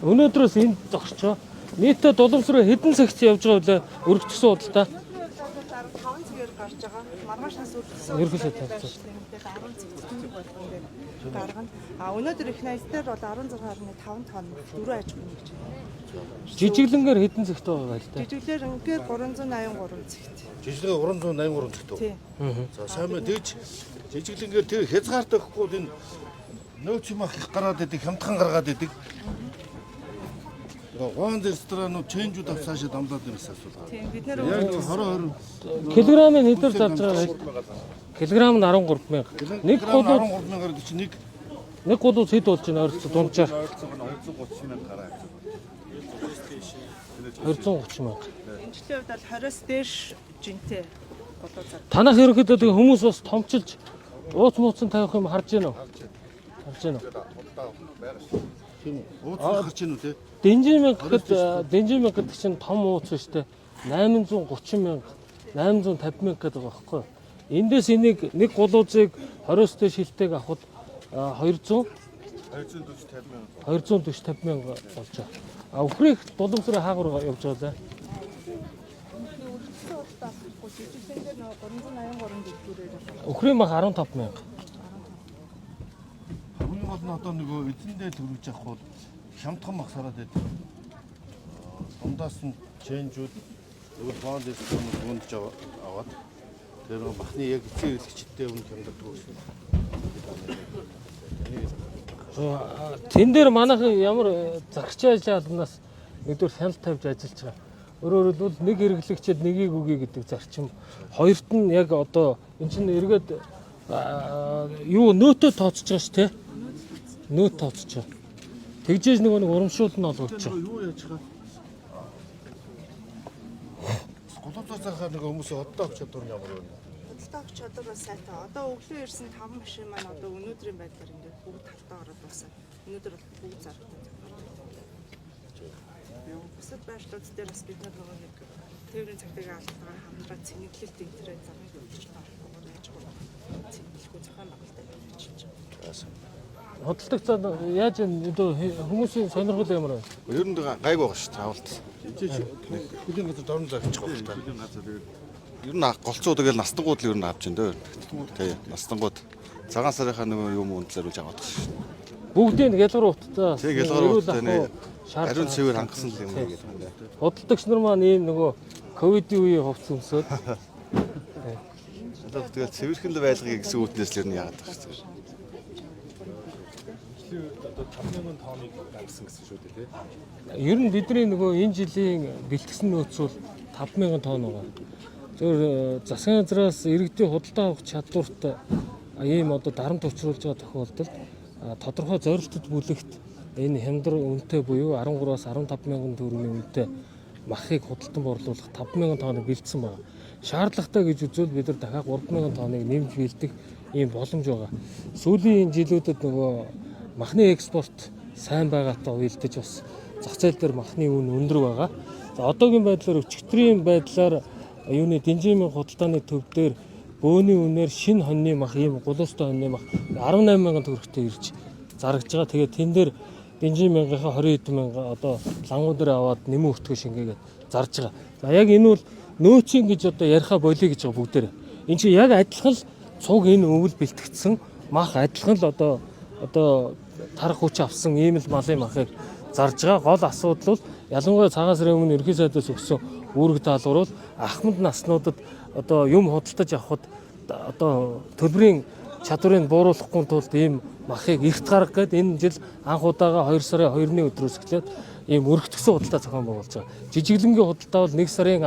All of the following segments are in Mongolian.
Өнөөдрөөс энд зогсчоо. Нийтдээ Дуламсруу хэдэн цагт явж байгаа вэ? Өргөцсөн худалдаа. 5 цагаар гарч байгаа. Маргаашнаас өргөцсөн. Ерөнхийдөө 10 цаг. 10 цагт тэмдэг болгон дээр гаргана. Өнөөдөр их найзтайр бол 16.5 тонн 4 аж ахуйн гэж байна. Жижиглэнгээр хэдэн цагт байгаа л да. Жижиглэр ингээд 383 цагт. Жижиглэнгээр 383 цагт. Тийм. За сайн байна. Тэгж жижиглэнгээр тэр хязгаартай өгөхгүй энэ нөөц юм ах гараад идэг, хямдхан гаргаад идэг. Гоон ресторанууд ченжүүд авсаашаа дамлаад ирсэн асуулаа. Тийм бид нэр Яг 20 Килограмын хэдээр зарж байгаа вэ? Килограм нь 13,000. Нэг гудуу 13,000 гэдэг чинь нэг гудуу хэд болж байна ойролцоо дунджаар 230,000 гараа. 230,000. эмчлийн хувьд бол 20-с дээш жинтэй болоо зар. Танах ерөнхийдөө тэгээ хүмүүс бас томчилж ууц мууцсан тавих юм харж байна уу? Харж байна уу? Тийм үү? Ууц гарч ийн үү те? Дэнжимэг гэдэг чинь том ууц биш те. 830,000, 850,000 гэдэг байгаа байхгүй юу? Эндээс энийг нэг гулуузыг 20-с дээш шилтэйг авахд 240,000 болж байгаа. Өхрийг Дуламсруу хаагуур явж байгаа лээ. Өргөцсөн удаа авахгүй жижиглэр дээр 383 дэлгүүрээр Өхрийн мах 15,000. Хамгийн гол нь одоо нөгөө эзэндээ төрөж явах бол хямдхан мах сараад байдаг. Дундаас нь ченжүүд гоон ресторанууд гүндж аваад тэр махны яг эцэг хэрэглэгчтэй өмнө хямдаг төгсөн. Тэн дээр манайх ямар зарч ажиллааднаас нэгдүгээр хяналт тавьж ажиллаж байгаа. Өөрөөр хэлбэл нэг хэрэглэгчэд нэгийг үгүй гэдэг зарчим. Хоёрт нь яг одоо эн чинь эргээд юу нөөтөө тооцож байгаа ш тэ. Нөөт тооцож байгаа. Тэгжээж нэг урамшуул нь олгож байгаа. Юу яаж байгаа? Гулууцаа цаахаар нэг хүмүүс одоо авч чадвар нь ямар вэ? худалдаа авч чадвар бас сайтай. Одоо өглөө ирсэн 5 машин маань одоо өнөөдрийн байдлаар ингээд бүгд тавтаа ороод басаа. Өнөөдөр бол бүгд зарагдсан. Бусад байршлууд дээр бас бид нэг тээврийн цагдаагийн албагаар хамтраад цэнэглэлт интернет замыг өчрт авахгүй байж байгаа. Цэнэглэхгүй зохион байгуулалтад бичиж байгаа. Хөдөлтөг цаад яаж хүмүүсийн сонирхол ямар вэ? Ер нь гайг байгаа шүү дээ авалт. Хөлийн газар дорн завчих байгаа та. Хөлийн газар ер нь голцоо тэгэл настангууд л ер нь авч ин дээ. Тий, настангууд цагаан сарынхаа нөгөө юм үндлэр үж аваад байгаа шүү. Бүгдийн гялгар уттай. Тий, гялгар уттай нэ. Ариун цэвэр хангасан юм гэдэг юм байна. Хөдөлтөгч нар маань ийм нөгөө ковидын үеийн хувцс өмсөд. Тэгээд цэвэрхэн л байлгыг гэсэн үтнээс л ер нь яагаад байгаа шүү. Одоо 5,000 тонныг гаргасан гэсэн шүү дээ тий. Ер нь бидний нөгөө энэ жилийн бэлтгэсэн нөөц бол 5,000 тонн байгаа. Зөвхөн засгийн газраас иргэдийн худалдаа авах чадварт ийм одоо дарамт учруулж байгаа тохиолдолд тодорхой зорилттой бүлэгт энэ хямдар үнэтэй буюу 13-аас 15,000 төгрөгийн үнэтэй махыг худалдан борлуулах 5,000 тонныг бэлдсэн байна. Шаардлагатай гэж үзвэл бид нар дахиад 3,000 тонныг нэмж бэлдэх ийм боломж байгаа. Сүүлийн жилүүдэд нөгөө махны экспорт сайн байгаатай уялдаж бас зах зээл дээр махны үн өндөр байгаа. За одоогийн байдлаар өчигдрийн байдлаар юуны Дэнжимийн худалдааны төв дээр бөөний үнээр шинэ хоньны мах ийм гулуустай хоньны мах 18,000 төгрөгтэй ирж зарагдж байгаа. Тэгээд тэн дээр Дэнжимийнхаа 20 хэдэн мянга одоо лангуу дээр аваад нэмэн өртгөө шингээгээд зарж байгаа. За яг энэ бол нөөцийн гэж одоо яриха болиё гэж байгаа бүгдээр. Энд чинь яг адилхан л цуг энэ өвөл бэлтгэгдсэн мах адилхан л одоо тарах хүч авсан ийм л малын махыг зарж байгаа. Гол асуудал бол ялангуяа цагаан сарын өмнө ерхий сайдаас өгсөн үүрэг даалгавар бол ахмад наснуудад одоо юм худалдаж авахд одоо төлбөрийн чадварыг бууруулахгүй тулд ийм махыг эрт гаргах гээд энэ жил анх удаага 2 сарын 2-ны өдрөөс эхлээд ийм өргөтгсөн худалдаа зохион байгуулж байгаа. Жижиглэнгийн худалдаа бол 1 сарын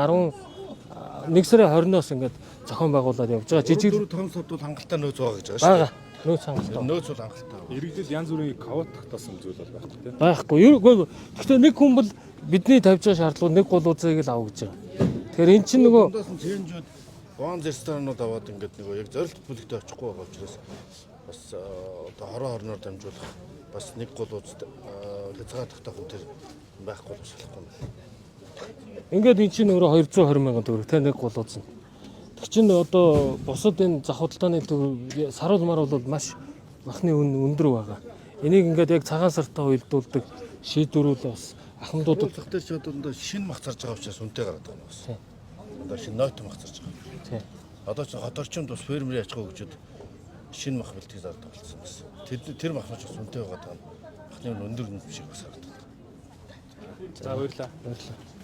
20-ноос ингээд зохион байгуулаад явж байгаа. Жижиг том сууд бол хангалттай нөөц байгаа гэж байгаа шүү дээ. Нөөц хангалттай. Нөөц бол хангалттай. Иргэдэд янз бүрийн квот тогтоосон зүйл бол байхгүй тий. Байхгүй. Гэхдээ нэг хүн бол бидний тавьж байгаа шаардлага нэг гулуузыг л авах гэж байгаа. Тэгэхээр эн чинь нөгөө Дундаас нь ченжүүд гоон ресторанууд аваад ингээд нөгөө яг зорилт бүлэгтээ очихгүй байгаа учраас бас одоо хороор дамжуулах бас нэг гулууз хязгаар тогтоох юм тэр байхгүй л болохгүй. ингээд эн чинь өөрөө 220,000 төгрөг те нэг гулууз нь. Тэр чинь одоо бусад энэ зах худалдааны төгрөг саруул маруул бол маш махны үн өндөр байгаа. Энийг ингээд яг цагаан сартаа уялдуулдаг шийдвэрүүл бас ахмадуудад Уулзах дээр ч одоо шинэ мах зарж байгаа учраас үнэтэй гараад байгаа юм бас. Тийм. Одоо шинэ нойтон мах зарж байгаа. тийм. Одоо ч хоторчинд бас фермерийн аж ахуй хөгжөд шинэ мах бэлтгийг зардаг болсон бас. Тэр мах ч бас үнэтэй байгаа даа. Махны өндөр үнэт биш бас харагдав. За баярлалаа. Баярлалаа.